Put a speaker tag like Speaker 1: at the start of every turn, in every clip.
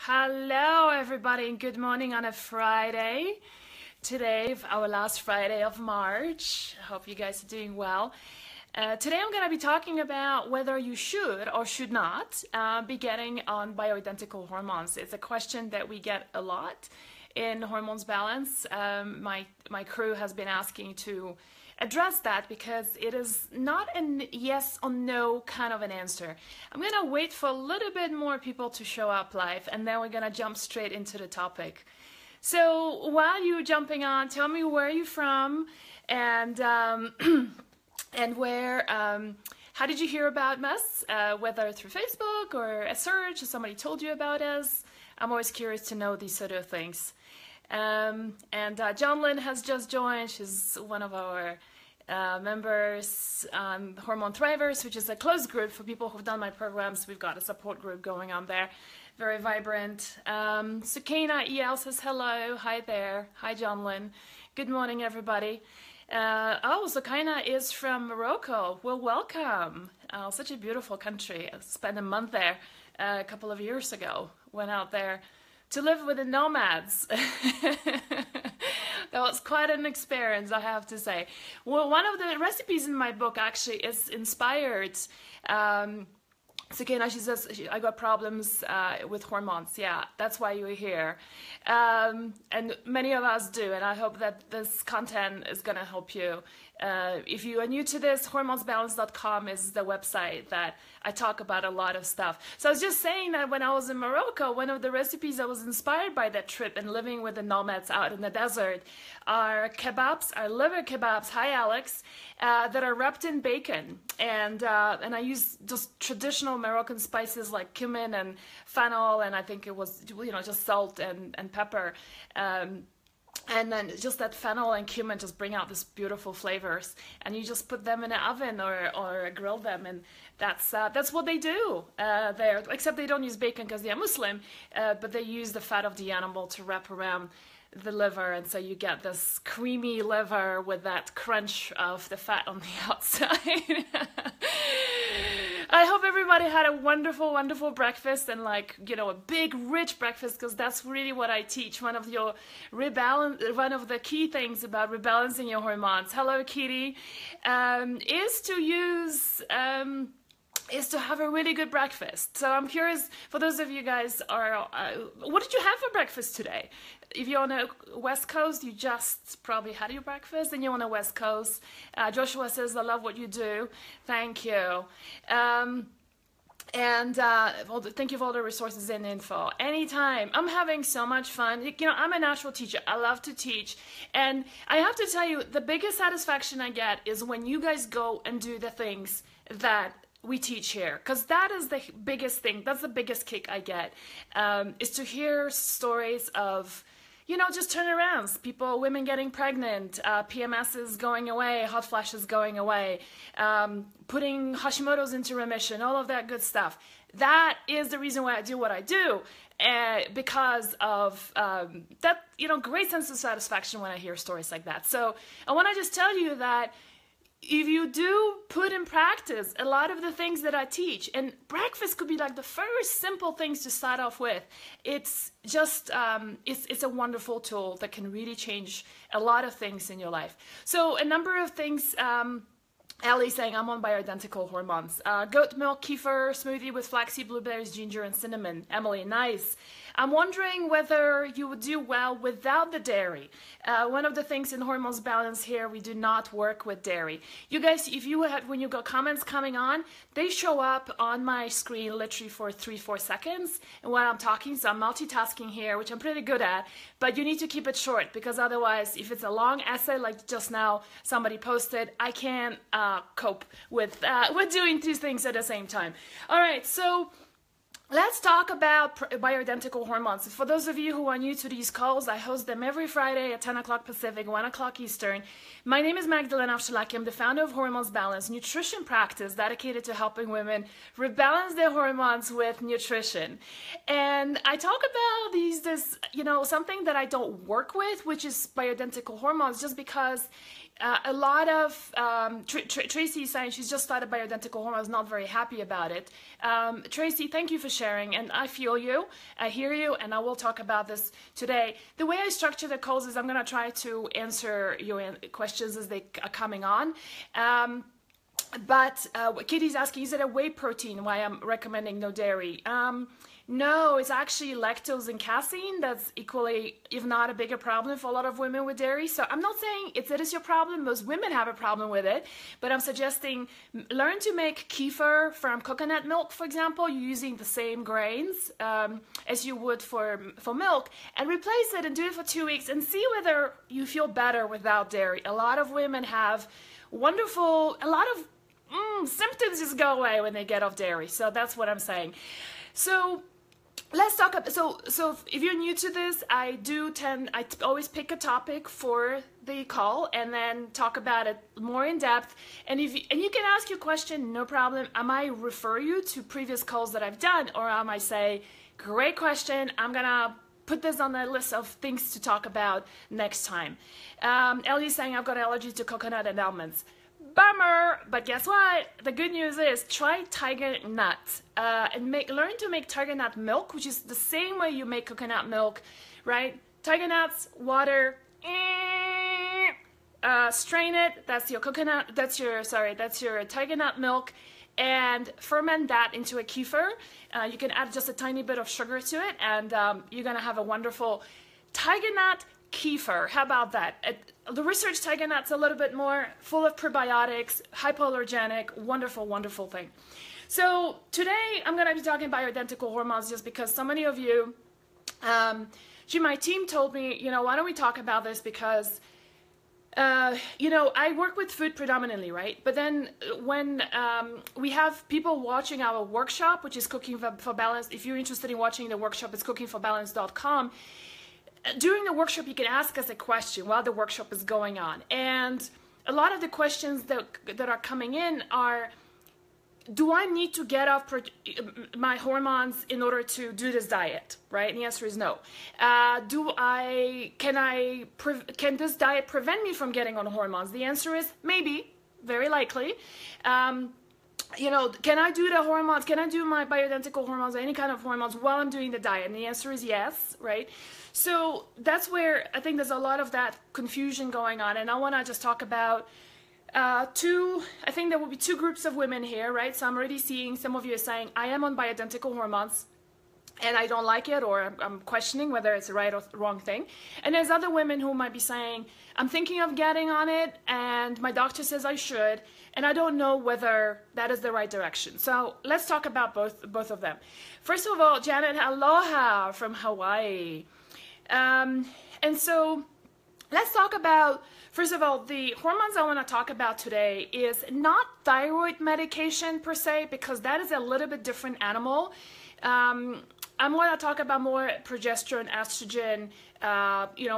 Speaker 1: Hello everybody and good morning on a Friday. Today, our last Friday of March. I hope you guys are doing well. Today I'm going to be talking about whether you should or should not be getting on bioidentical hormones. It's a question that we get a lot in Hormones Balance. My crew has been asking to address that because it is not a yes or no kind of an answer. I'm gonna wait for a little bit more people to show up live and then we're gonna jump straight into the topic. So while you're jumping on, tell me where you're from and and where, how did you hear about us, whether through Facebook or a search or somebody told you about us. I'm always curious to know these sort of things. John Lynn has just joined. She's one of our members on Hormone Thrivers, which is a closed group for people who've done my programs. We've got a support group going on there, very vibrant. Sukaina EL says hello. Hi there. Hi, John Lynn. Good morning, everybody. Oh, Sukaina is from Morocco. Well, welcome. Such a beautiful country. I spent a month there a couple of years ago. Went out there to live with the nomads. That was quite an experience, I have to say. Well, one of the recipes in my book actually is inspired. Sakina, she says, I got problems with hormones. Yeah, that's why you're here. And many of us do, and I hope that this content is going to help you. If you are new to this, hormonesbalance.com is the website that I talk about a lot of stuff. So I was just saying that when I was in Morocco, one of the recipes I was inspired by that trip and living with the nomads out in the desert are kebabs, are liver kebabs, hi Alex, that are wrapped in bacon. And I use just traditional Moroccan spices like cumin and fennel, and I think it was, just salt and pepper. And then just that fennel and cumin just bring out this beautiful flavors, and you just put them in an oven or grill them, and that's what they do there. Except they don't use bacon because they are Muslim, but they use the fat of the animal to wrap around the liver, and so you get this creamy liver with that crunch of the fat on the outside. I hope everybody had a wonderful, wonderful breakfast and a big, rich breakfast, because that's really what I teach. One of the key things about rebalancing your hormones, hello Kitty, is to have a really good breakfast. So I'm curious, for those of you guys what did you have for breakfast today? If you're on the West Coast, you just probably had your breakfast, and you're on the West Coast. Joshua says, I love what you do. Thank you. Thank you for all the resources and info. Anytime. I'm having so much fun. I'm a natural teacher. I love to teach. And I have to tell you, the biggest satisfaction I get is when you guys go and do the things that we teach here, because that is the biggest thing. That's the biggest kick I get, is to hear stories of, just turnarounds. Women getting pregnant, PMSs going away, hot flashes going away, putting Hashimoto's into remission, all of that good stuff. That is the reason why I do what I do, because of that, great sense of satisfaction when I hear stories like that. So I want to just tell you that if you do put in practice a lot of the things that I teach, and breakfast could be like the first simple things to start off with, it's just, it's a wonderful tool that can really change a lot of things in your life. So a number of things, Ellie saying, I'm on bioidentical hormones. Goat milk, kefir, smoothie with flaxseed, blueberries, ginger, and cinnamon. Emily, nice. I'm wondering whether you would do well without the dairy. One of the things in Hormones Balance here, we do not work with dairy. You guys, when you got comments coming on, they show up on my screen literally for 3-4 seconds. And while I'm talking, so I'm multitasking here, which I'm pretty good at, but you need to keep it short, because otherwise, if it's a long essay like just now somebody posted, I can't cope with doing two things at the same time. All right, so let's talk about bioidentical hormones. For those of you who are new to these calls, I host them every Friday at 10 o'clock Pacific, 1 o'clock Eastern. My name is Magdalena Avshalaki. I'm the founder of Hormones Balance, nutrition practice dedicated to helping women rebalance their hormones with nutrition. And I talk about something that I don't work with, which is bioidentical hormones, just because a lot of Tracy is saying she's just started bioidentical hormones, not very happy about it. Tracy, thank you for sharing, and I feel you, I hear you, and I will talk about this today. The way I structure the calls is I'm going to try to answer your questions as they are coming on. But Kitty's asking, is it a whey protein? Why I'm recommending no dairy? No, it's actually lactose and casein that's equally, if not a bigger problem for a lot of women with dairy. So I'm not saying it is your problem. Most women have a problem with it. But I'm suggesting learn to make kefir from coconut milk, for example, using the same grains as you would for milk, and replace it and do it for 2 weeks and see whether you feel better without dairy. A lot of women have a lot of symptoms just go away when they get off dairy. So that's what I'm saying. So let's talk about, so if you're new to this, I always pick a topic for the call and then talk about it more in depth. And you can ask your question, no problem. I might refer you to previous calls that I've done, or I might say, great question, I'm gonna put this on the list of things to talk about next time. Ellie's saying I've got allergies to coconut and almonds. Bummer, but guess what? The good news is try tiger nut and learn to make tiger nut milk, which is the same way you make coconut milk, right? Tiger nuts, water, strain it. That's your coconut. That's your tiger nut milk, and ferment that into a kefir. You can add just a tiny bit of sugar to it, and you're gonna have a wonderful tiger nut kefir. How about that? The research tiger nut's a little bit more full of probiotics, hypoallergenic, wonderful, wonderful thing. So today I'm going to be talking bioidentical hormones just because so many of you, my team told me, why don't we talk about this because, I work with food predominantly, right? But then when we have people watching our workshop, which is Cooking for Balance, if you're interested in watching the workshop, it's cookingforbalance.com. During the workshop, you can ask us a question while the workshop is going on. And a lot of the questions that are coming in are, do I need to get off my hormones in order to do this diet, right? And the answer is no. Can this diet prevent me from getting on hormones? The answer is maybe, very likely. Can I do the hormones? Can I do my bioidentical hormones or any kind of hormones while I'm doing the diet? And the answer is yes, right? So that's where I think there's a lot of that confusion going on. And I want to just talk about I think there will be two groups of women here, right? So I'm already seeing some of you are saying, I am on bioidentical hormones and I don't like it, or I'm questioning whether it's the right or wrong thing. And there's other women who might be saying, I'm thinking of getting on it and my doctor says I should, and I don't know whether that is the right direction. So let's talk about both of them. First of all, Janet, aloha from Hawaii. And so let's talk about, first of all, the hormones I want to talk about today is not thyroid medication per se, because that is a little bit different animal. I'm going to talk about more progesterone, estrogen,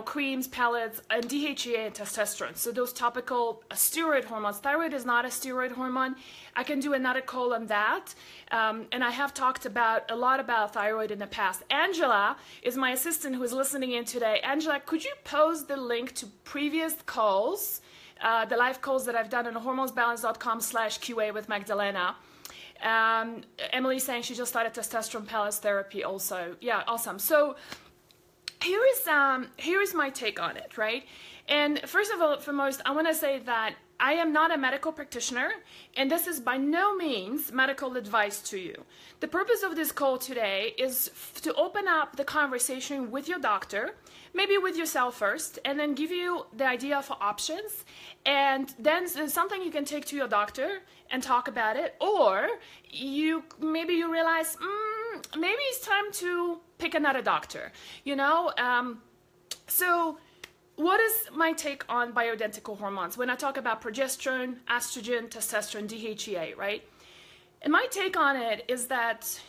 Speaker 1: creams, pellets, and DHEA and testosterone. So those topical steroid hormones. Thyroid is not a steroid hormone. I can do another call on that. And I have talked a lot about thyroid in the past. Angela is my assistant who is listening in today. Angela, could you post the link to previous calls, the live calls that I've done on hormonesbalance.com/QA with Magdalena? Emily's saying she just started testosterone pellets therapy also. Yeah, awesome. So here is my take on it, right? And first of all, foremost, I want to say that I am not a medical practitioner, and this is by no means medical advice to you. The purpose of this call today is to open up the conversation with your doctor, maybe with yourself first, and then give you the idea for options, and then something you can take to your doctor and talk about it, or maybe you realize, maybe it's time to pick another doctor, So what is my take on bioidentical hormones when I talk about progesterone, estrogen, testosterone, DHEA, right? And my take on it is that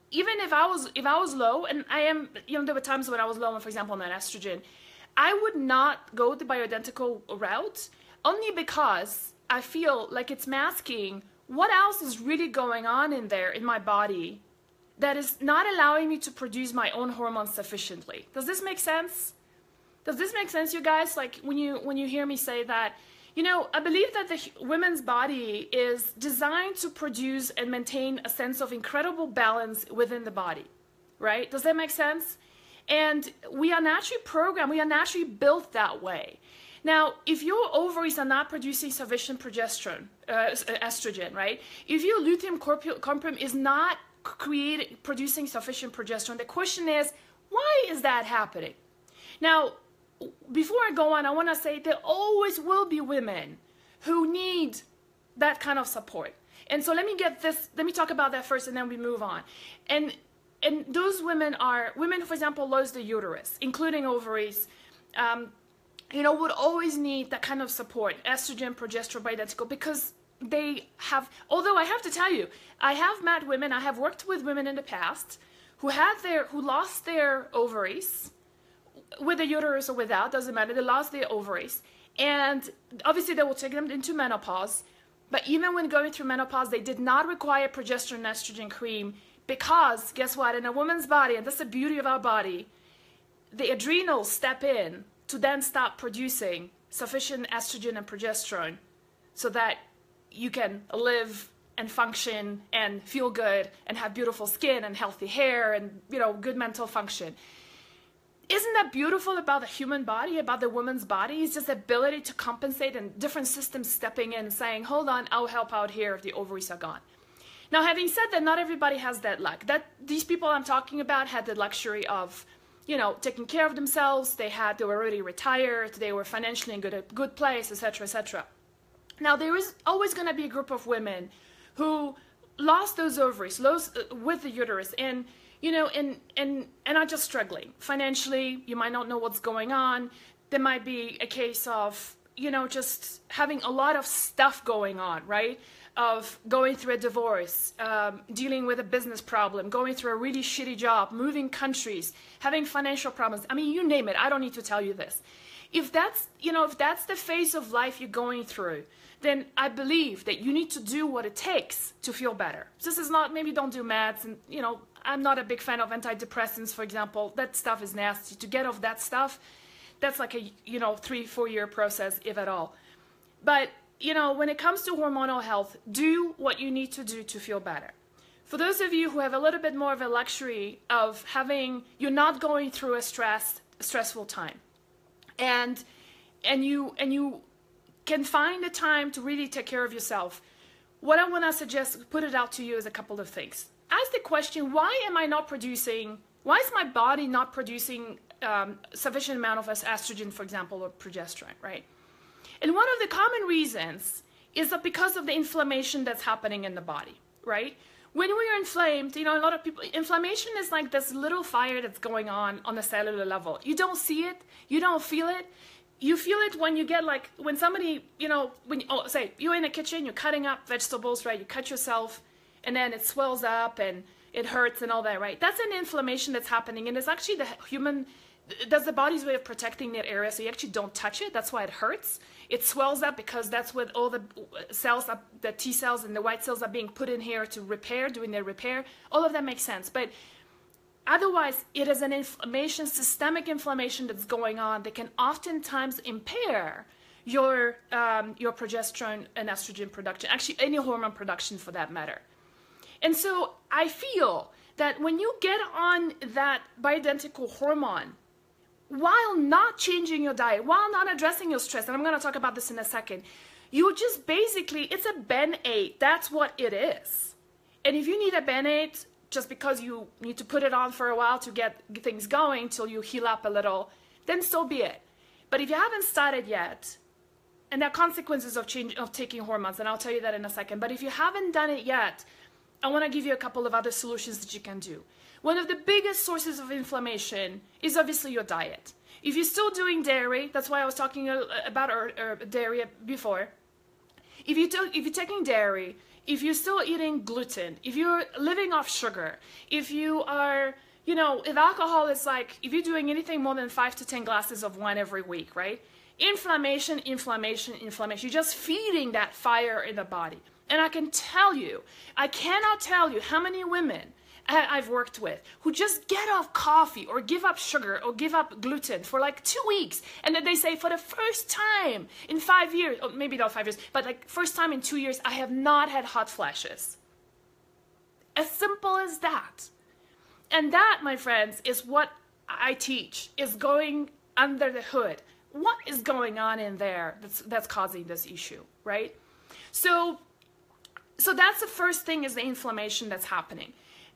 Speaker 1: even if I was low, and I am, there were times when I was low on, for example, on estrogen, I would not go the bioidentical route only because I feel like it's masking what else is really going on in there in my body that is not allowing me to produce my own hormones sufficiently. Does this make sense? Does this make sense, you guys? Like when you hear me say that, you know, I believe that the woman's body is designed to produce and maintain a sense of incredible balance within the body, right? Does that make sense? And we are naturally programmed, we are naturally built that way. Now, if your ovaries are not producing sufficient progesterone, estrogen, right? If your luteum corpusculum is not producing sufficient progesterone, the question is, why is that happening? Now, before I go on, I want to say there always will be women who need that kind of support. And so let me talk about that first and then we move on. And those women are women who, for example, lose the uterus, including ovaries, you know, would always need that kind of support, estrogen, progesterone, bioidentical, because they have, although I have to tell you, I have met women, I have worked with women in the past who lost their ovaries, with a uterus or without, doesn't matter, they lost their ovaries. And obviously they will take them into menopause, but even when going through menopause, they did not require progesterone and estrogen cream because, guess what, in a woman's body, and that's the beauty of our body, the adrenals step in to then stop producing sufficient estrogen and progesterone so that you can live and function and feel good and have beautiful skin and healthy hair and, you know, good mental function. Isn't that beautiful about the human body, about the woman's body? It's just the ability to compensate and different systems stepping in and saying, hold on, I'll help out here if the ovaries are gone. Now, having said that, not everybody has that luck. These people I'm talking about had the luxury of, you know, taking care of themselves. They were already retired. They were financially in a good place, etc., etc. Now, there is always going to be a group of women who lost those ovaries, with the uterus, and you know, and are just struggling financially. You might not know what's going on. There might be a case of, you know, just having a lot of stuff going on, right? Of going through a divorce, dealing with a business problem, going through a really shitty job, moving countries, having financial problems. I mean, you name it. I don't need to tell you this. If that's, you know, if that's the phase of life you're going through, then I believe that you need to do what it takes to feel better. This is not, maybe don't do meds, and, you know, I'm not a big fan of antidepressants, for example. That stuff is nasty. To get off that stuff, that's like a, you know, 3-4 year process, if at all. But, you know, when it comes to hormonal health, do what you need to do to feel better. For those of you who have a little bit more of a luxury of you're not going through a stressful time, and you can find the time to really take care of yourself, what I want to suggest, put it out to you, is a couple of things. Ask the question, why is my body not producing sufficient amount of estrogen, for example, or progesterone, right? And one of the common reasons is that because of the inflammation that's happening in the body, right? When we are inflamed, you know, a lot of people, inflammation is like this little fire that's going on a cellular level. You don't see it, you don't feel it. You feel it when you get, like, when somebody, you know, say you're in the kitchen, you're cutting up vegetables, right? You cut yourself, and then it swells up and it hurts and all that, right? That's an inflammation that's happening, and it's actually that's the body's way of protecting that area, so you actually don't touch it. That's why it hurts. It swells up because that's what all the cells, the T cells and the white cells are being put in here to repair, doing their repair. All of that makes sense, but otherwise, it is an inflammation, systemic inflammation that's going on that can oftentimes impair your progesterone and estrogen production, actually any hormone production for that matter. And so I feel that when you get on that bioidentical hormone, while not changing your diet, while not addressing your stress, and I'm going to talk about this in a second, you just basically, it's a Band-Aid. That's what it is. And if you need a Band-Aid, just because you need to put it on for a while to get things going till you heal up a little, then so be it. But if you haven't started yet, and there are consequences of taking hormones, and I'll tell you that in a second, but if you haven't done it yet, I want to give you a couple of other solutions that you can do. One of the biggest sources of inflammation is obviously your diet. If you're still doing dairy, that's why I was talking about dairy before. If you're taking dairy, if you're still eating gluten, if you're living off sugar, if you are, you know, if alcohol is like, if you're doing anything more than 5 to 10 glasses of wine every week, right? Inflammation, inflammation, inflammation. You're just feeding that fire in the body. And I can tell you, I cannot tell you how many women I've worked with who just get off coffee or give up sugar or give up gluten for like 2 weeks. And then they say, for the first time in 5 years, or maybe not 5 years, but like first time in 2 years, I have not had hot flashes. As simple as that. And that, my friends, is what I teach, is going under the hood. What is going on in there that's causing this issue, right? So that's the first thing, is the inflammation that's happening.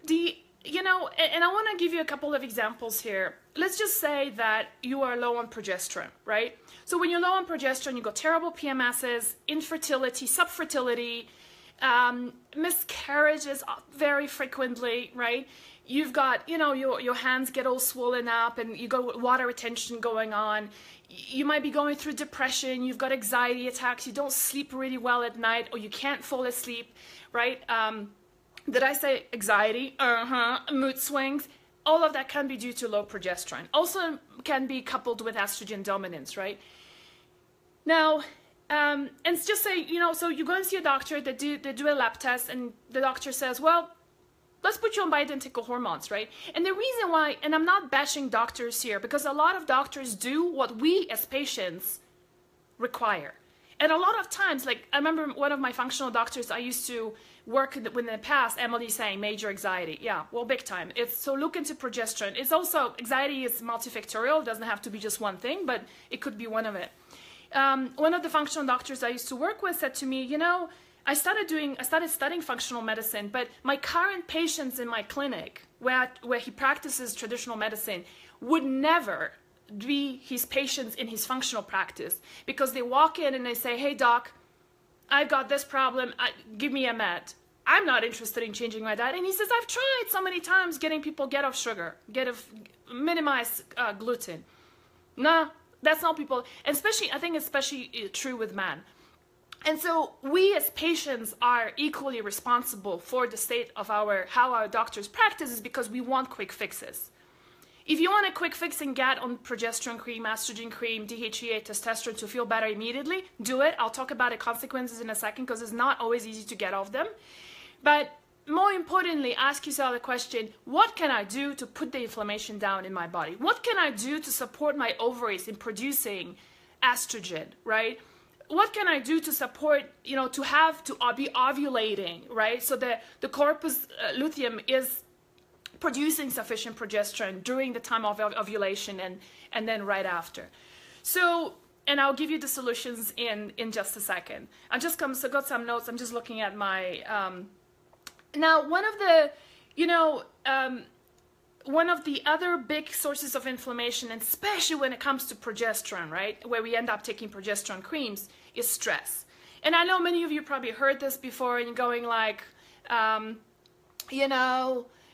Speaker 1: And I want to give you a couple of examples here. Let's just say that you are low on progesterone, right? So when you're low on progesterone, you got terrible PMSs, infertility, subfertility, miscarriages very frequently, right? You've got, your hands get all swollen up and you got water retention going on. You might be going through depression. You've got anxiety attacks. You don't sleep really well at night, or you can't fall asleep, right? Did I say anxiety? Mood swings. All of that can be due to low progesterone. Also can be coupled with estrogen dominance, right? Now, and just say, so you go and see a doctor, they do a lab test, and the doctor says, well, let's put you on bioidentical hormones, right? And the reason why, and I'm not bashing doctors here, because a lot of doctors do what we as patients require. And a lot of times, like I remember one of my functional doctors I used to work with in the past, Emily, saying major anxiety. Yeah, well, big time. So look into progesterone. It's also, anxiety is multifactorial. It doesn't have to be just one thing, but it could be one of it. One of the functional doctors I used to work with said to me, I started studying functional medicine, but my current patients in my clinic, where he practices traditional medicine, would never be his patients in his functional practice, because they walk in and they say, hey doc, I've got this problem, give me a med. I'm not interested in changing my diet. And he says, I've tried so many times getting people get off sugar, minimize gluten. No, that's not people, and I think especially true with men. And so we as patients are equally responsible for the state of how our doctors practice, is because we want quick fixes. If you want a quick fix and get on progesterone cream, estrogen cream, DHEA, testosterone to feel better immediately, do it. I'll talk about the consequences in a second, because it's not always easy to get off them. But more importantly, ask yourself the question, what can I do to put the inflammation down in my body? What can I do to support my ovaries in producing estrogen, right? What can I do to support, to be ovulating, right? So the corpus luteum is producing sufficient progesterone during the time of ovulation and then right after. So, and I'll give you the solutions in just a second. I just got some notes. I'm just looking at my, now one of the other big sources of inflammation, and especially when it comes to progesterone, right, where we end up taking progesterone creams, is stress. And I know many of you probably heard this before, and you're going like,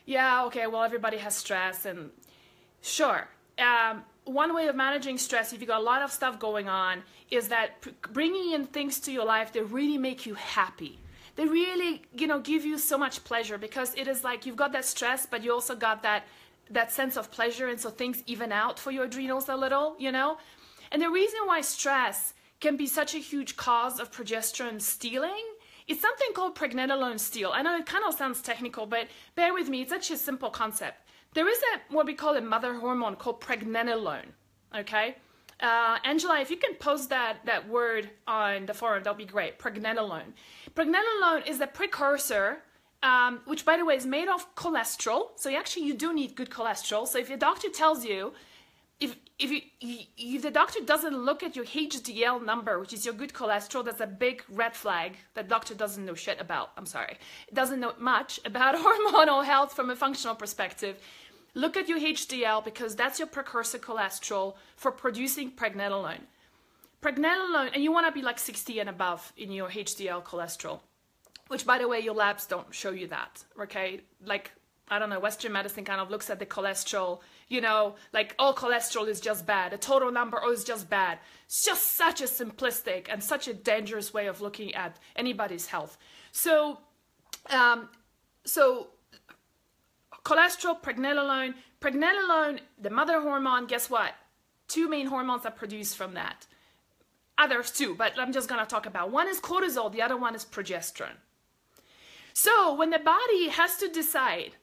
Speaker 1: yeah, okay, well, everybody has stress, and sure. One way of managing stress, if you got a lot of stuff going on, is that bringing in things to your life that really make you happy. They really, give you so much pleasure, because it is like you've got that stress, but you also got that sense of pleasure, and so things even out for your adrenals a little, And the reason why stress can be such a huge cause of progesterone stealing, it's something called pregnenolone steal. I know it kind of sounds technical, but bear with me. It's actually a simple concept. There is what we call a mother hormone called pregnenolone, okay? Angela, if you can post that word on the forum, that would be great, pregnenolone. Pregnenolone is a precursor, which, by the way, is made of cholesterol. So you do need good cholesterol. So if your doctor tells you, if the doctor doesn't look at your HDL number, which is your good cholesterol, that's a big red flag that doctor doesn't know shit about. I'm sorry. It doesn't know much about hormonal health from a functional perspective. Look at your HDL, because that's your precursor cholesterol for producing pregnenolone. Pregnenolone, and you want to be like 60 and above in your HDL cholesterol, which, by the way, your labs don't show you that, okay? Like, I don't know, Western medicine kind of looks at the cholesterol, like all cholesterol is just bad. The total number is just bad. It's just such a simplistic and such a dangerous way of looking at anybody's health. So cholesterol, pregnenolone, the mother hormone, guess what? 2 main hormones are produced from that. Others too, but I'm just going to talk about. One is cortisol, the other one is progesterone. So when the body has to decide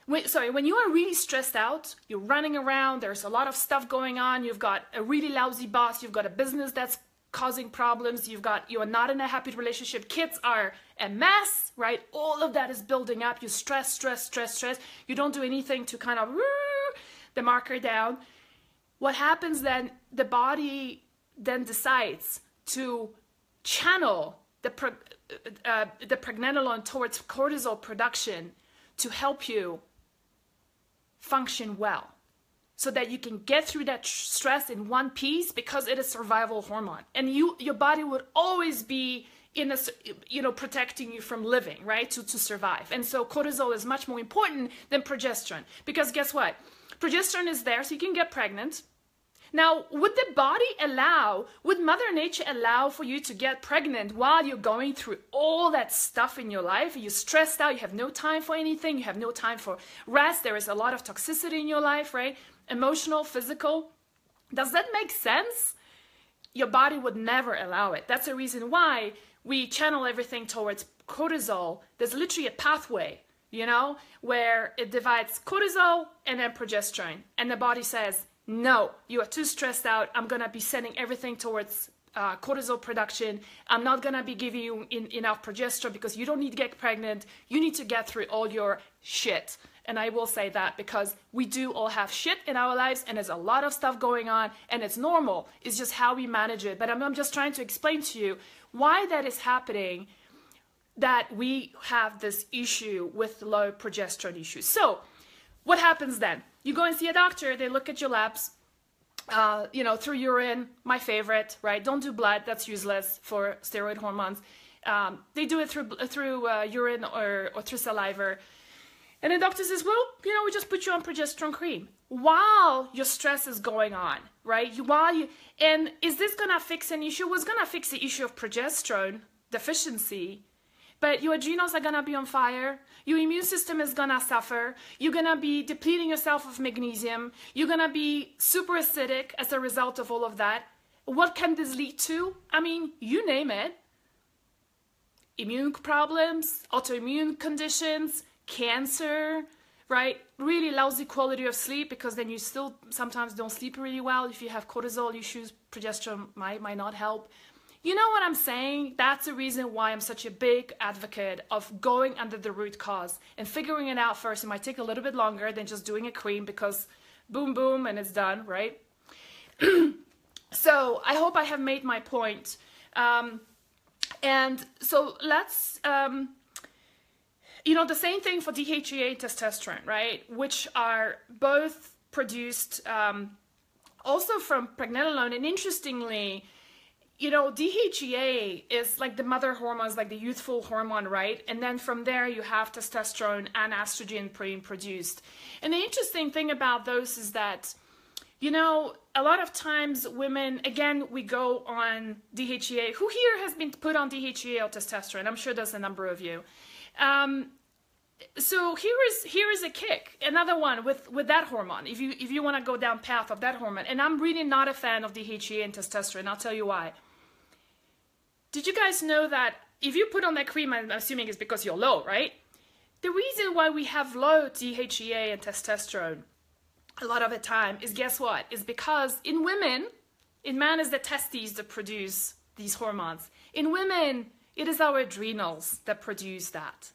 Speaker 1: when you are really stressed out, you're running around, there's a lot of stuff going on, you've got a really lousy boss, you've got a business that's causing problems, you are not in a happy relationship, kids are a mess, right? All of that is building up. You stress. You don't do anything to kind of the marker down. What happens then, the body then decides to channel the pregnenolone towards cortisol production to help you function well, so that you can get through that stress in one piece, because it is survival hormone, and your body would always be in a, protecting you from living, right, to survive. And so cortisol is much more important than progesterone, because guess what, progesterone is there so you can get pregnant. Now, would Mother Nature allow for you to get pregnant while you're going through all that stuff in your life? You're stressed out, you have no time for anything, you have no time for rest, there is a lot of toxicity in your life, right? Emotional, physical. Does that make sense? Your body would never allow it. That's the reason why we channel everything towards cortisol. There's literally a pathway, where it divides cortisol and then progesterone. And the body says, no, you are too stressed out. I'm going to be sending everything towards cortisol production. I'm not going to be giving you enough progesterone because you don't need to get pregnant. You need to get through all your shit. And I will say that because we do all have shit in our lives, and there's a lot of stuff going on, and it's normal. It's just how we manage it. But I'm just trying to explain to you why that is happening, that we have this issue with low progesterone issues. So what happens then? You go and see a doctor, they look at your labs, through urine, my favorite, right? Don't do blood, that's useless for steroid hormones. They do it through urine or through saliva. And the doctor says, well, we just put you on progesterone cream while your stress is going on, right? And is this gonna fix an issue? Well, it's gonna fix the issue of progesterone deficiency, but your adrenals are gonna be on fire. Your immune system is gonna suffer. You're gonna be depleting yourself of magnesium. You're gonna be super acidic as a result of all of that. What can this lead to? I mean, you name it. Immune problems, autoimmune conditions, cancer, right? Really lousy quality of sleep, because then you still sometimes don't sleep really well. If you have cortisol issues, progesterone might not help. You know what I'm saying? That's the reason why I'm such a big advocate of going under the root cause and figuring it out first. It might take a little bit longer than just doing a cream, because boom, boom, and it's done, right? So I hope I have made my point. And so let's, the same thing for DHEA and testosterone, right? Which are both produced also from pregnenolone. And interestingly, DHEA is like the mother hormones, like the youthful hormone, right? And then from there you have testosterone and estrogen being produced. And the interesting thing about those is that, a lot of times women, again, we go on DHEA. Who here has been put on DHEA or testosterone? I'm sure there's a number of you. So here is a kick, another one with that hormone. If you want to go down path of that hormone, and I'm really not a fan of DHEA and testosterone. I'll tell you why. Did you guys know that if you put on that cream, I'm assuming it's because you're low, right? The reason why we have low DHEA and testosterone a lot of the time is, guess what? Is because in women, in men is the testes that produce these hormones. In women, it is our adrenals that produce that,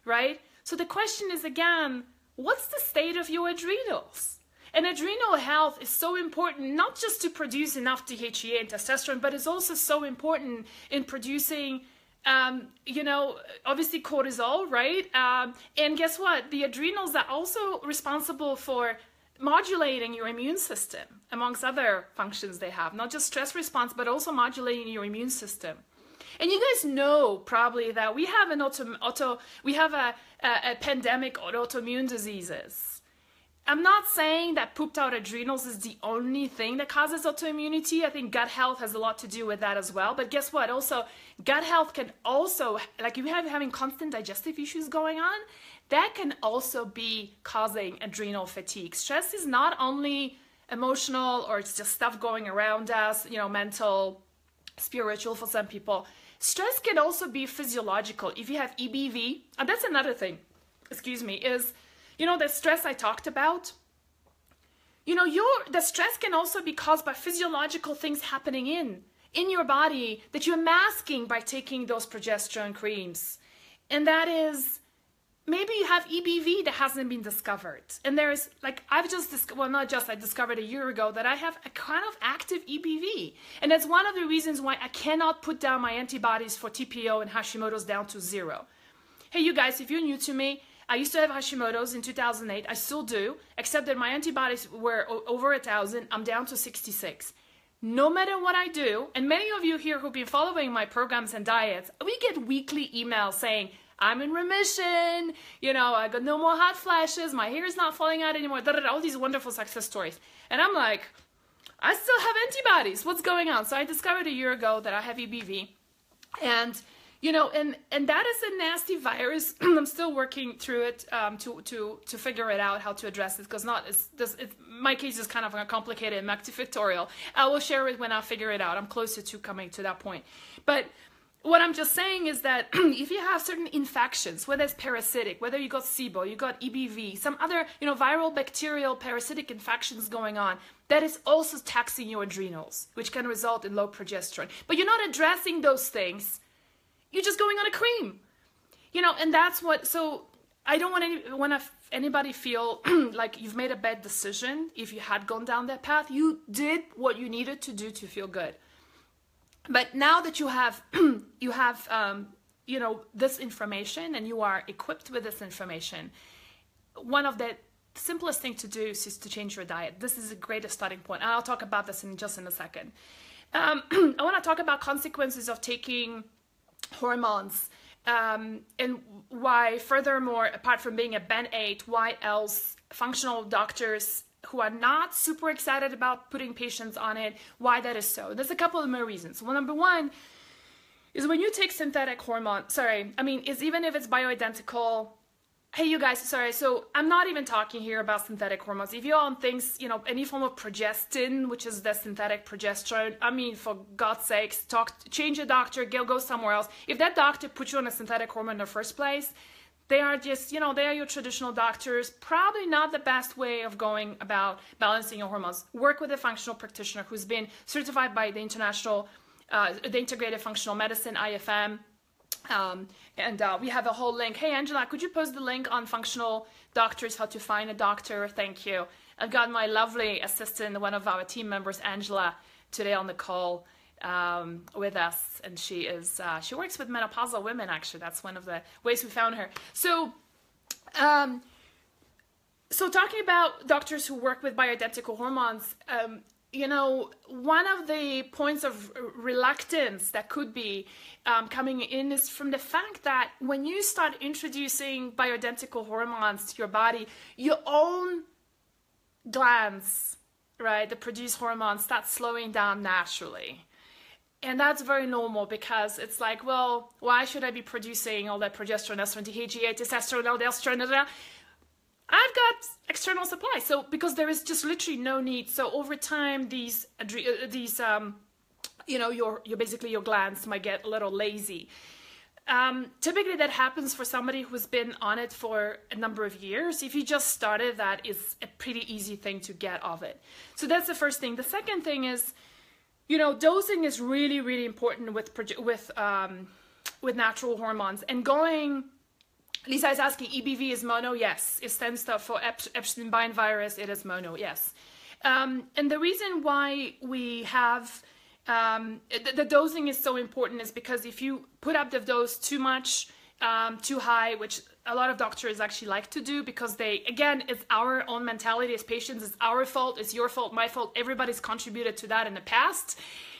Speaker 1: right? So the question is, again, what's the state of your adrenals? And adrenal health is so important, not just to produce enough DHEA and testosterone, but it's also so important in producing, obviously cortisol, right? And guess what? The adrenals are also responsible for modulating your immune system, amongst other functions they have. Not just stress response, but also modulating your immune system. And you guys know probably that we have a pandemic of autoimmune diseases. I'm not saying that pooped out adrenals is the only thing that causes autoimmunity. I think gut health has a lot to do with that as well. But guess what? Also, gut health can also, like if you're having constant digestive issues going on, that can also be causing adrenal fatigue. Stress is not only emotional, or it's just stuff going around us, mental, spiritual for some people. Stress can also be physiological. If you have EBV, and that's another thing, is, You know, the stress I talked about, you know, the stress can also be caused by physiological things happening in your body that you're masking by taking those progesterone creams. And that is, maybe you have EBV that hasn't been discovered. And there's, like, I discovered a year ago that I have a kind of active EBV. And that's one of the reasons why I cannot put down my antibodies for TPO and Hashimoto's down to 0. Hey, you guys, if you're new to me, I used to have Hashimoto's in 2008. I still do, except that my antibodies were over 1,000. I'm down to 66. No matter what I do, and many of you here who've been following my programs and diets, we get weekly emails saying, I'm in remission, you know, I got no more hot flashes, my hair is not falling out anymore, all these wonderful success stories. And I'm like, I still have antibodies. What's going on? So I discovered a year ago that I have EBV. And you know, and that is a nasty virus. I'm still working through it to figure it out, how to address it, because my case is kind of a complicated and multifactorial. I will share it when I figure it out. I'm closer to coming to that point. But what I'm just saying is that if you have certain infections, whether it's parasitic, whether you got SIBO, you got EBV, some other, you know, viral, bacterial, parasitic infections going on, that is also taxing your adrenals, which can result in low progesterone. But you're not addressing those things. You're just going on a cream, you know, and that's what, so I don't want anybody feel like you've made a bad decision. If you had gone down that path, you did what you needed to do to feel good. But now that you have, you know, this information and you are equipped with this information, one of the simplest thing to do is to change your diet. This is a great starting point. And I'll talk about this in just a second. I want to talk about consequences of taking hormones, and why, furthermore, apart from being a Band-Aid, why else functional doctors who are not super excited about putting patients on it, why that is so. There's a couple of more reasons. Well, number one is when you take synthetic hormone, even if it's bioidentical. Hey, you guys, sorry, so I'm not even talking here about synthetic hormones. If you're on things, you know, any form of progestin, which is the synthetic progesterone, I mean, for God's sakes, change your doctor, go somewhere else. If that doctor put you on a synthetic hormone in the first place, they are just, you know, they are your traditional doctors. Probably not the best way of going about balancing your hormones. Work with a functional practitioner who's been certified by the the Integrated Functional Medicine, IFM. We have a whole link. Hey, Angela, could you post the link on functional doctors, how to find a doctor? Thank you. I've got my lovely assistant, one of our team members, Angela, today on the call with us. And she works with menopausal women, actually. That's one of the ways we found her. So talking about doctors who work with bioidentical hormones, you know, one of the points of reluctance that could be coming in is from the fact that when you start introducing bioidentical hormones to your body, your own glands, right, that produce hormones start slowing down naturally. And that's very normal because it's like, well, why should I be producing all that progesterone, estrogen, DHEA, testosterone, estrogen, I've got external supply. So because there is just literally no need. So over time, these you know, basically your glands might get a little lazy. Typically that happens for somebody who's been on it for a number of years. If you just started, that is a pretty easy thing to get off it. So that's the first thing. The second thing is, you know, dosing is really, really important with natural hormones. And going, Lisa is asking, EBV is mono? Yes. It stands for Epstein-Barr virus. It is mono, yes. And the reason why we have the dosing is so important is because if you put up the dose too much, too high, which a lot of doctors actually like to do because again, it's our own mentality as patients. It's our fault. It's your fault, my fault. Everybody's contributed to that in the past.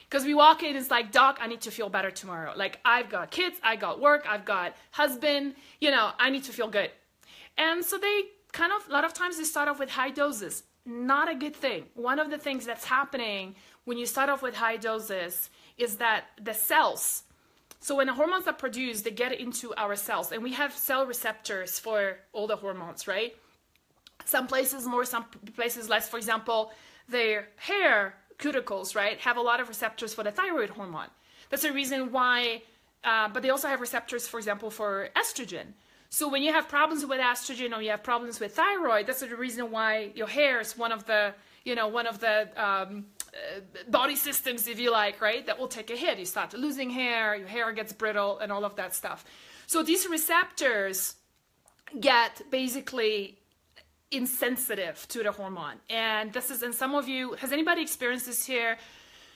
Speaker 1: Because we walk in, it's like, doc, I need to feel better tomorrow. Like, I've got kids, I got work, I've got husband, you know, I need to feel good. And so they kind of, a lot of times they start off with high doses. Not a good thing. One of the things that's happening when you start off with high doses is that the cells, so when the hormones are produced, they get into our cells. And we have cell receptors for all the hormones, right? Some places more, some places less. For example, their hair cuticles, right, have a lot of receptors for the thyroid hormone. That's the reason why, but they also have receptors, for example, for estrogen. So when you have problems with estrogen or you have problems with thyroid, that's the reason why your hair is one of the, body systems, if you like, right, that will take a hit. You start losing hair, your hair gets brittle, and all of that stuff. So these receptors get basically insensitive to the hormone. And this is, and some of you, has anybody experienced this here?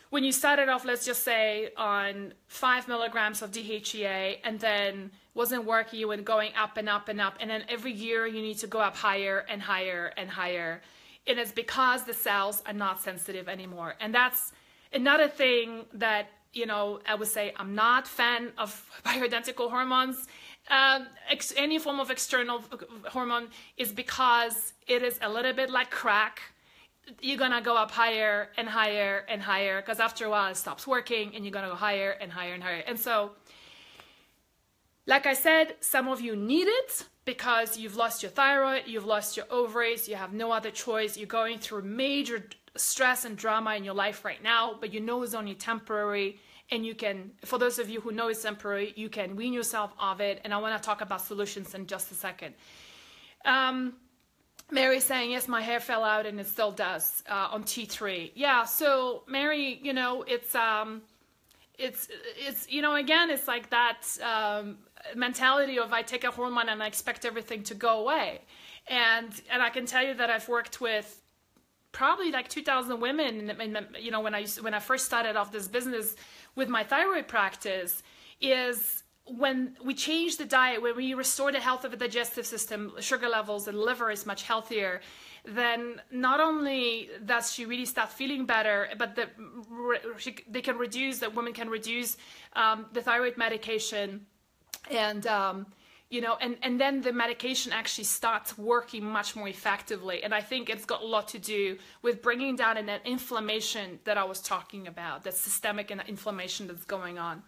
Speaker 1: When you started off, let's just say, on 5 milligrams of DHEA, and then wasn't working, you went going up and up and up, and then every year you need to go up higher and higher and higher. And it's because the cells are not sensitive anymore. And that's another thing that, I would say I'm not a fan of bioidentical hormones. Any form of external hormone is because it is a little bit like crack. You're gonna go up higher and higher and higher, because after a while it stops working and you're gonna go higher and higher and higher. And so, like I said, some of you need it because you've lost your thyroid, you've lost your ovaries, you have no other choice, you're going through major stress and drama in your life right now, but it's only temporary, and you can, for those of you who know it's temporary, you can wean yourself off it, and I want to talk about solutions in just a second. Mary's saying, yes, my hair fell out and it still does on T3. Yeah, so Mary, it's again, it's like that mentality of I take a hormone and I expect everything to go away. And I can tell you that I've worked with probably like 2,000 women, when I first started off this business with my thyroid practice, is when we change the diet, when we restore the health of the digestive system, sugar levels and liver is much healthier, then not only does she really start feeling better, but women can reduce the thyroid medication, and and then the medication actually starts working much more effectively. And I think it's got a lot to do with bringing down that inflammation that I was talking about, that systemic inflammation that's going on.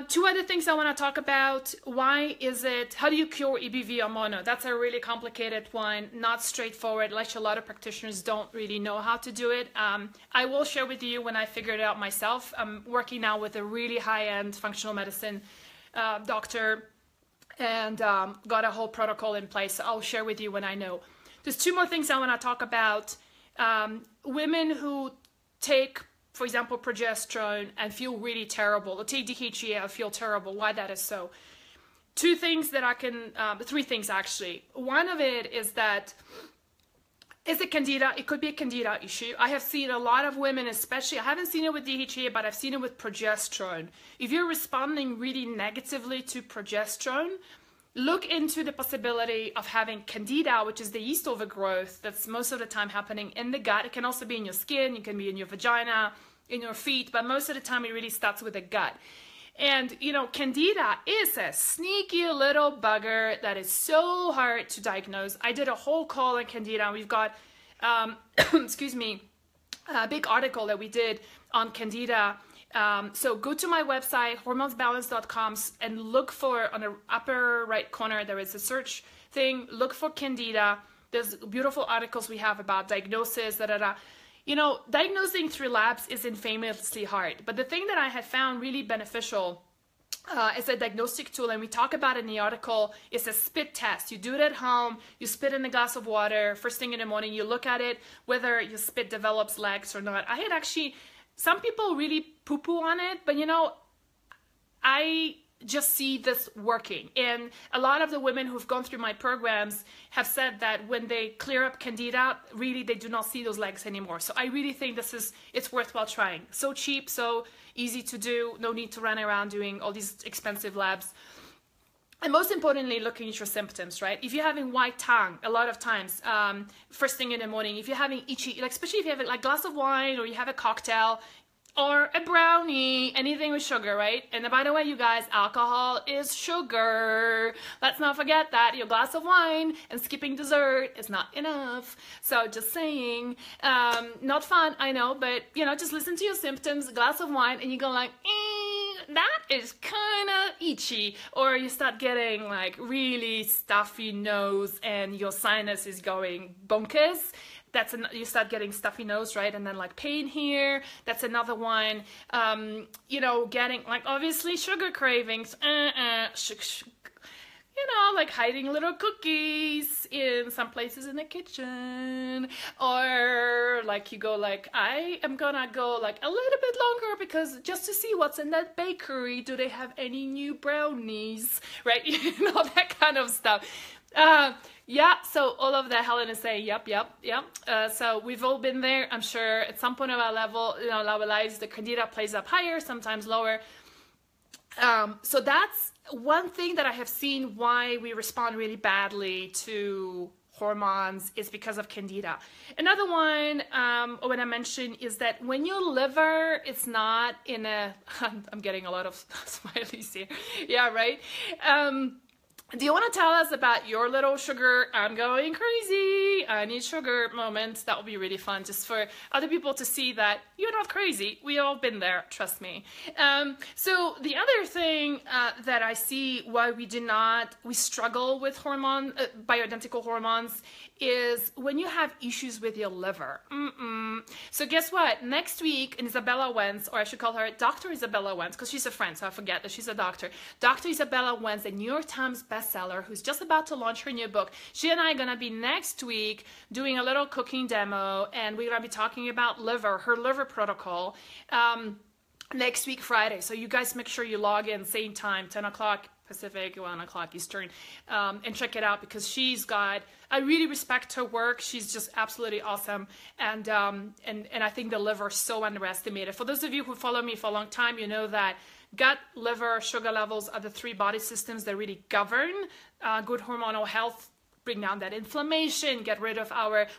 Speaker 1: Two other things I want to talk about. How do you cure EBV or mono? That's a really complicated one, not straightforward. Like a lot of practitioners don't really know how to do it. I will share with you when I figured it out myself. I'm working now with a really high-end functional medicine doctor, and got a whole protocol in place. So I'll share with you when I know. There's two more things I want to talk about. Women who take, for example, progesterone and feel really terrible, or take DHEA and feel terrible, why that is so. Three things actually. One of it is that, is it candida? It could be a candida issue. I have seen a lot of women, especially, I haven't seen it with DHEA, but I've seen it with progesterone. If you're responding really negatively to progesterone, look into the possibility of having candida, which is the yeast overgrowth that's most of the time happening in the gut. It can also be in your skin, it can be in your vagina, in your feet, but most of the time it really starts with the gut. And, candida is a sneaky little bugger that is so hard to diagnose. I did a whole call on candida. We've got, excuse me, a big article that we did on candida. So go to my website, hormonesbalance.com, and look for, on the upper right corner, there is a search thing. Look for candida. There's beautiful articles we have about diagnosis, diagnosing through labs is infamously hard. But the thing that I have found really beneficial as a diagnostic tool, and we talk about it in the article, is a spit test. You do it at home, you spit in a glass of water, first thing in the morning, you look at it, whether your spit develops legs or not. I had actually, some people really poo-poo on it, but I just see this working. And a lot of the women who've gone through my programs have said that when they clear up candida, really they do not see those legs anymore. So I really think it's worthwhile trying. So cheap, so easy to do, no need to run around doing all these expensive labs. And most importantly, looking at your symptoms, right? If you're having white tongue, a lot of times, first thing in the morning, if you're having itchy, especially if you have a glass of wine or you have a cocktail, or a brownie, anything with sugar, right? And by the way, you guys, alcohol is sugar. Let's not forget that. Your glass of wine and skipping dessert is not enough. So just saying, not fun, I know, but just listen to your symptoms, a glass of wine, and you go like, that is kind of itchy. Or you start getting like really stuffy nose and your sinus is going bonkers. You start getting stuffy nose, right? And then like pain here, that's another one. Getting like obviously sugar cravings. you know, like hiding little cookies in some places in the kitchen, or like you go like, I am gonna go like a little bit longer because just to see what's in that bakery, do they have any new brownies, right? You know, that kind of stuff. Yeah, so all of that, Helen is saying, yep. So we've all been there. I'm sure at some point of our level, you know, our lives, the candida plays up higher, sometimes lower. So that's one thing that I have seen why we respond really badly to hormones is because of candida. Another one, when I mentioned, is that when your liver is not in a, I'm getting a lot of smileys here. Yeah, right. Do you want to tell us about your little sugar, I'm going crazy, I need sugar moments? That would be really fun, just for other people to see that you're not crazy. We all been there, trust me. So the other thing that I see why we struggle with bioidentical hormones is when you have issues with your liver. So guess what? Next week, Isabella Wentz, or I should call her Dr. Isabella Wentz, because she's a friend, so I forget that she's a doctor. Dr. Isabella Wentz, the New York Times bestseller, who's just about to launch her new book. She and I are going to be next week doing a little cooking demo, and we're going to be talking about her liver protocol, next week, Friday. So you guys make sure you log in, same time, 10 o'clock Pacific, 1 o'clock Eastern, and check it out, because I really respect her work. She's just absolutely awesome. And I think the liver is so underestimated. For those of you who follow me for a long time, you know that gut, liver, sugar levels are the three body systems that really govern good hormonal health, bring down that inflammation, get rid of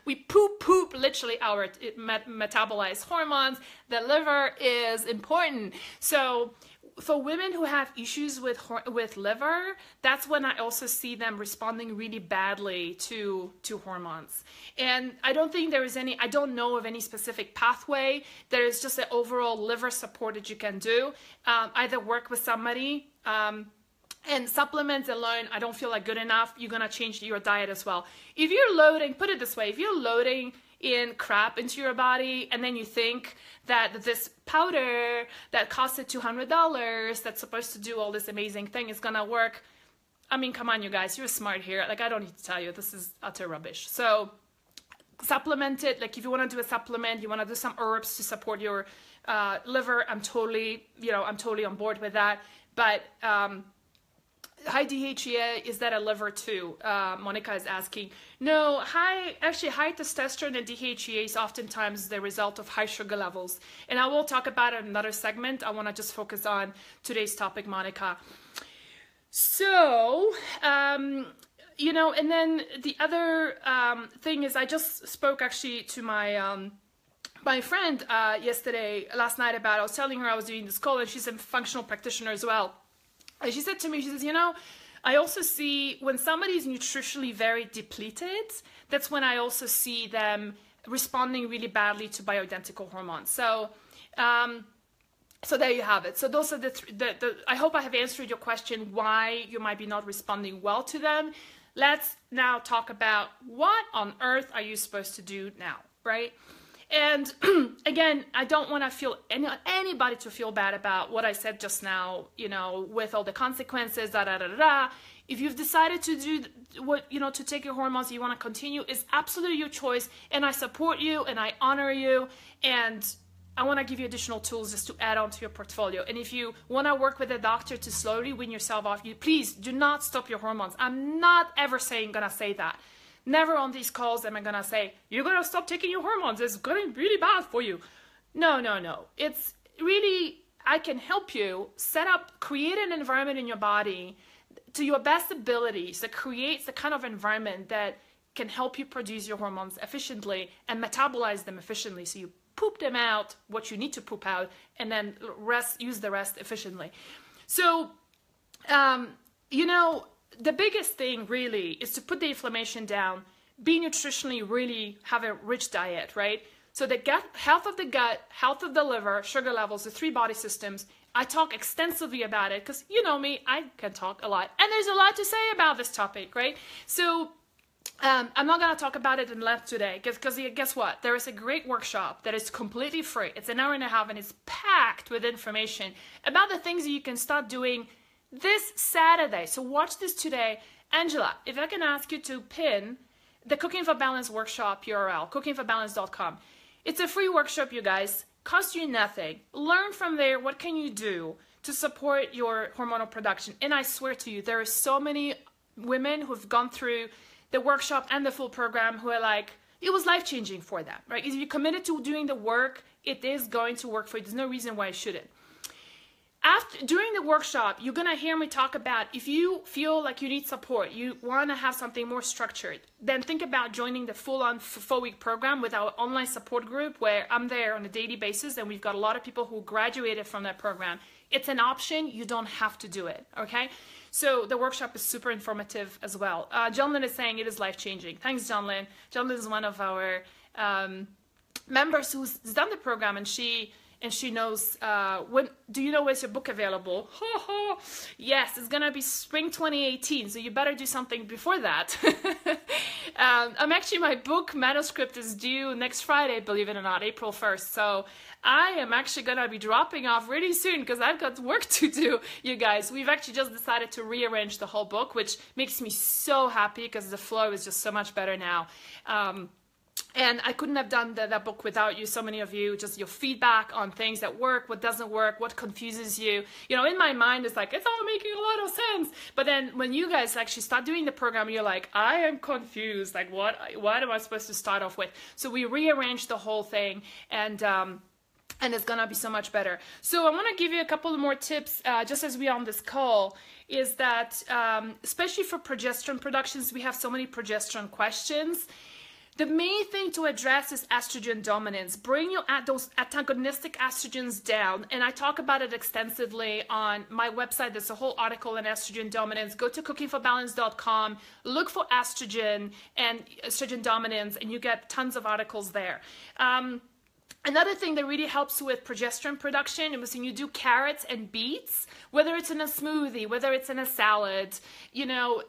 Speaker 1: we poop literally our metabolized hormones. The liver is important. So for women who have issues with liver, that's when I also see them responding really badly to hormones. And I don't think I don't know of any specific pathway. There is just an overall liver support that you can do. Either work with somebody, and supplements alone, I don't feel like good enough. You're going to change your diet as well. If you're loading, put it this way, if you're loading in crap into your body, and then you think that this powder that costed $200 that's supposed to do all this amazing thing is gonna work, I mean, come on, you guys, you're smart here. Like, I don't need to tell you, this is utter rubbish. So supplement it. Like, if you want to do a supplement, you want to do some herbs to support your liver, I'm totally on board with that. But high DHEA, is that a liver too? Monica is asking. No, high testosterone and DHEA is oftentimes the result of high sugar levels. And I will talk about it in another segment. I want to just focus on today's topic, Monica. So, and then the other thing is, I just spoke actually to my friend last night I was telling her I was doing this call, and she's a functional practitioner as well. And she said to me, she says, I also see when somebody is nutritionally very depleted, that's when I also see them responding really badly to bioidentical hormones. So, so there you have it. So those are I hope I have answered your question why you might be not responding well to them. Let's now talk about what on earth are you supposed to do now, right? And again, I don't want to feel anybody to feel bad about what I said just now, with all the consequences, If you've decided to do to take your hormones, you want to continue, it's absolutely your choice. And I support you and I honor you. And I want to give you additional tools just to add on to your portfolio. And if you want to work with a doctor to slowly wean yourself off, please do not stop your hormones. I'm not ever gonna say that. Never on these calls am I going to say, you're going to stop taking your hormones. It's going to be really bad for you. No. It's really, I can help you create an environment in your body to your best abilities that creates the kind of environment that can help you produce your hormones efficiently and metabolize them efficiently. So you poop them out, what you need to poop out, and then use the rest efficiently. So, the biggest thing really is to put the inflammation down, be nutritionally really have a rich diet, right? So the health of the gut, health of the liver, sugar levels, the three body systems. I talk extensively about it because you know me, I can talk a lot. And there's a lot to say about this topic, right? So I'm not going to talk about it in length today because guess what? There is a great workshop that is completely free. It's an hour and a half and it's packed with information about the things that you can start doing this Saturday. So watch this today. Angela, if I can ask you to pin the Cooking for Balance workshop URL, cookingforbalance.com. It's a free workshop, you guys. Cost you nothing. Learn from there what can you do to support your hormonal production. And I swear to you, there are so many women who've gone through the workshop and the full program who are like, it was life-changing for them, right? If you're committed to doing the work, it is going to work for you. There's no reason why it shouldn't. During the workshop, you're going to hear me talk about if you feel like you need support, you want to have something more structured, then think about joining the full-on 4-week program with our online support group where I'm there on a daily basis, and we've got a lot of people who graduated from that program. It's an option. You don't have to do it, okay? So the workshop is super informative as well. John Lynn is saying it is life-changing. Thanks, John Lynn. John Lynn is one of our members who's done the program, and she knows, do you know where's your book available? Yes, it's gonna be spring 2018, so you better do something before that. My book manuscript is due next Friday, believe it or not, April 1st. So I am actually gonna be dropping off really soon because I've got work to do, you guys. We've actually just decided to rearrange the whole book, which makes me so happy because the flow is just so much better now. And I couldn't have done that book without you, so many of you, just your feedback on things that work, what doesn't work, what confuses you. You know, in my mind, it's like, it's all making a lot of sense. But then when you guys actually start doing the program, you're like, I am confused. Like, what am I supposed to start off with? So we rearranged the whole thing, and it's gonna be so much better. So I want to give you a couple of more tips, just as we're on this call, is that, especially for progesterone productions, we have so many progesterone questions. The main thing to address is estrogen dominance. Bring those antagonistic estrogens down. And I talk about it extensively on my website. There's a whole article on estrogen dominance. Go to cookingforbalance.com, look for estrogen and estrogen dominance, and you get tons of articles there. Another thing that really helps with progesterone production is when you do carrots and beets, whether it's in a smoothie, whether it's in a salad, you know,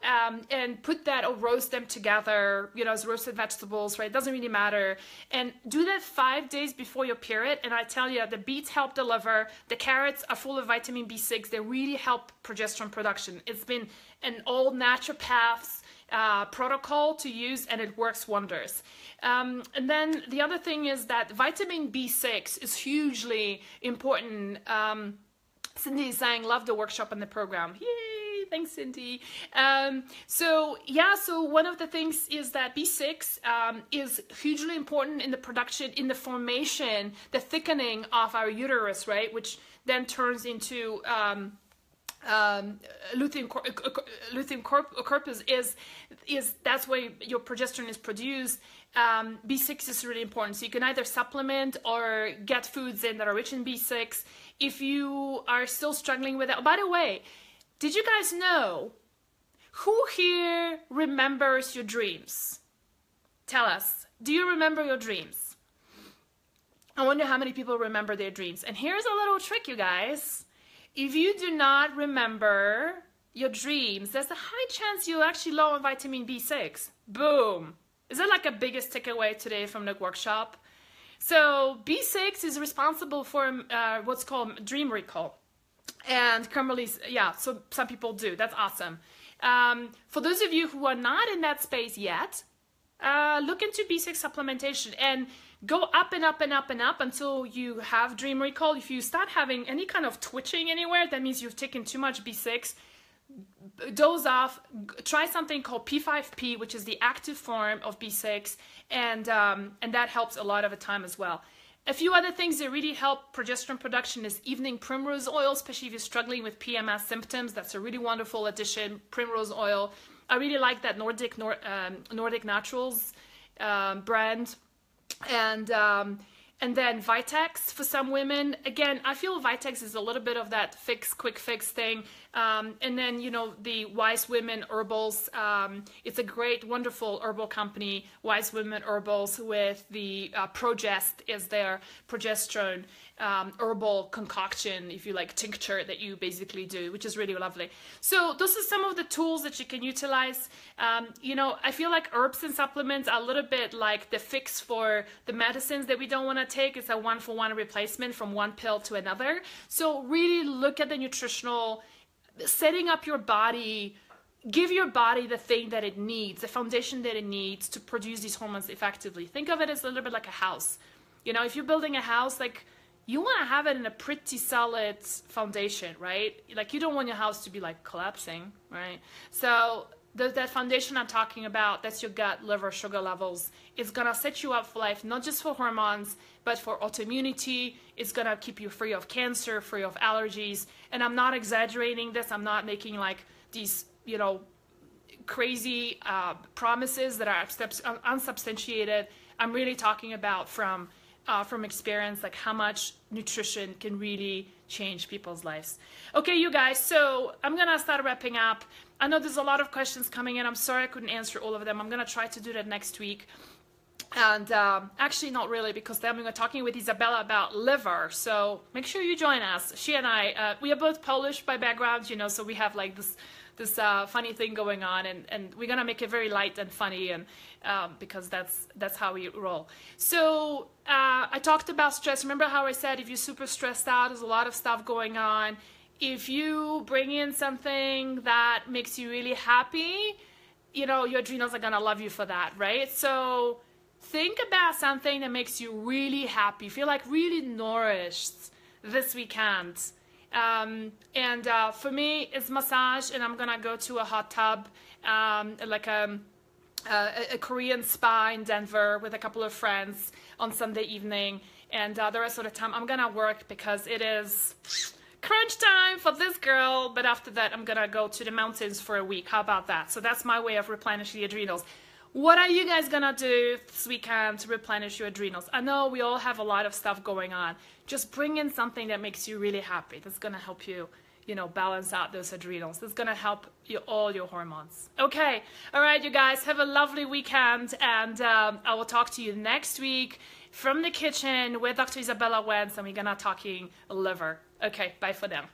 Speaker 1: and put that or roast them together, you know, as roasted vegetables, right? It doesn't really matter. And do that 5 days before your period. And I tell you, the beets help the liver. The carrots are full of vitamin B6. They really help progesterone production. It's been an old naturopath's protocol to use, and it works wonders. And then the other thing is that vitamin B6 is hugely important. Cindy is saying, love the workshop and the program. Yay, thanks, Cindy. So one of the things is that B6 is hugely important in the production, in the formation, the thickening of our uterus, right? Which then turns into lutein corpus is that's where your progesterone is produced. B6 is really important, so you can either supplement or get foods in that are rich in B6 if you are still struggling with it. By the way, did you guys know who here remembers your dreams? Tell us, do you remember your dreams? I wonder how many people remember their dreams. And here's a little trick, you guys. If you do not remember your dreams, there's a high chance you're actually low on vitamin B6. Boom. Is that like a biggest takeaway today from the workshop? So B6 is responsible for what's called dream recall. And Kimberly's, yeah, so some people do. That's awesome. For those of you who are not in that space yet, look into B6 supplementation and go up and up and up and up until you have dream recall. If you start having any kind of twitching anywhere, that means you've taken too much B6. Doze off, try something called P5P, which is the active form of B6, and that helps a lot of the time as well. A few other things that really help progesterone production is evening primrose oil, especially if you're struggling with PMS symptoms. That's a really wonderful addition, primrose oil. I really like that Nordic Naturals brand. And then Vitex for some women. Again, I feel Vitex is a little bit of that quick fix thing. And then, you know, the Wise Women Herbals. It's a great, wonderful herbal company, Wise Women Herbals, with the Progest is their progesterone herbal concoction, if you like, tincture that you basically do, which is really lovely. So those are some of the tools that you can utilize. You know, I feel like herbs and supplements are a little bit like the fix for the medicines that we don't want to take. It's a one-for-one replacement from one pill to another. So really look at the nutritional setting up your body, give your body the thing that it needs, the foundation that it needs to produce these hormones effectively. Think of it as a little bit like a house. You know, if you're building a house, like, you want to have it in a pretty solid foundation, right? Like, you don't want your house to be like collapsing, right? So that foundation I'm talking about, that's your gut, liver, sugar levels. It's going to set you up for life, not just for hormones, but for autoimmunity. It's going to keep you free of cancer, free of allergies. And I'm not exaggerating this. I'm not making like these, you know, crazy promises that are unsubstantiated. I'm really talking about from experience, like how much nutrition can really change people's lives. Okay, you guys, so I'm gonna start wrapping up. I know there's a lot of questions coming in. I'm sorry I couldn't answer all of them. I'm gonna try to do that next week. And actually not really, because then we're talking with Isabella about liver. So make sure you join us. She and I, we are both Polish by background, you know, so we have like this funny thing going on, and we're gonna make it very light and funny, and because that's how we roll. So I talked about stress. Remember how I said if you're super stressed out, there's a lot of stuff going on. If you bring in something that makes you really happy, you know, your adrenals are gonna love you for that, right? So think about something that makes you really happy, feel like really nourished this weekend. For me, it's massage, and I'm gonna go to a hot tub, like a Korean spa in Denver with a couple of friends on Sunday evening, and the rest of the time I'm gonna work because it is crunch time for this girl. But after that, I'm gonna go to the mountains for a week. How about that? So that's my way of replenishing the adrenals. What are you guys gonna do this weekend to replenish your adrenals? I know we all have a lot of stuff going on. Just bring in something that makes you really happy. That's gonna help you, you know, balance out those adrenals. That's gonna help you, all your hormones. Okay, all right, you guys, have a lovely weekend, and I will talk to you next week from the kitchen with Dr. Isabella Wentz, and we're gonna talking liver. Okay, bye for now.